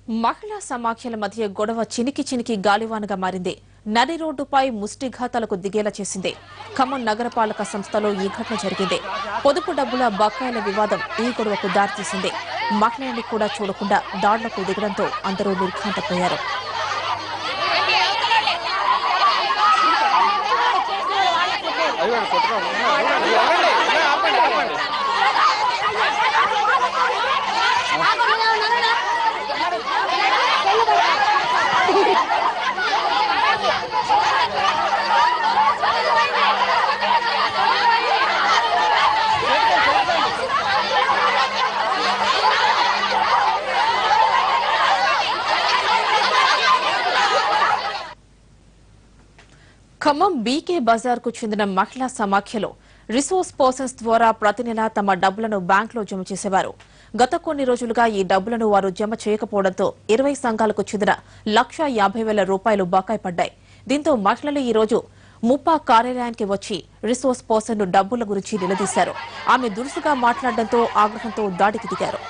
మహిళా సమాఖ్యల మధ్య గొడవ చినికి గాలివానగా మారింది. నడి రోడ్డుపై ముష్టిఘాతాలకు దిగేలా చేసింది. ఖమ్మం నగరపాలక సంస్థలో ఈ ఘటన జరిగింది. పొదుపు డబ్బుల బకాయిల వివాదం ఈ గొడవకు దారితీసింది. మహిళల్ని కూడా చూడకుండా దాడులకు దిగడంతో అందరూ నిర్ఘాంతపోయారు. ఖమ్మం బీకే బజార్ కు చెందిన మహిళా సమాఖ్యలో రిసోర్స్ పర్సన్స్ ద్వారా ప్రతి నెలా తమ డబ్బులను బ్యాంకులో జమ చేసేవారు. గత కొన్ని రోజులుగా ఈ డబ్బులను వారు జమ చేయకపోవడంతో 20 సంఘాలకు చెందిన ₹1,50,000 బకాయి పడ్డాయి. దీంతో మహిళలు ఈ రోజు ముప్పా కార్యాలయానికి వచ్చి రిసోర్స్ పర్సన్ డబ్బుల గురించి నిలదీశారు. ఆమె దురుసుగా మాట్లాడడంతో ఆగ్రహంతో దాడికి దిగారు.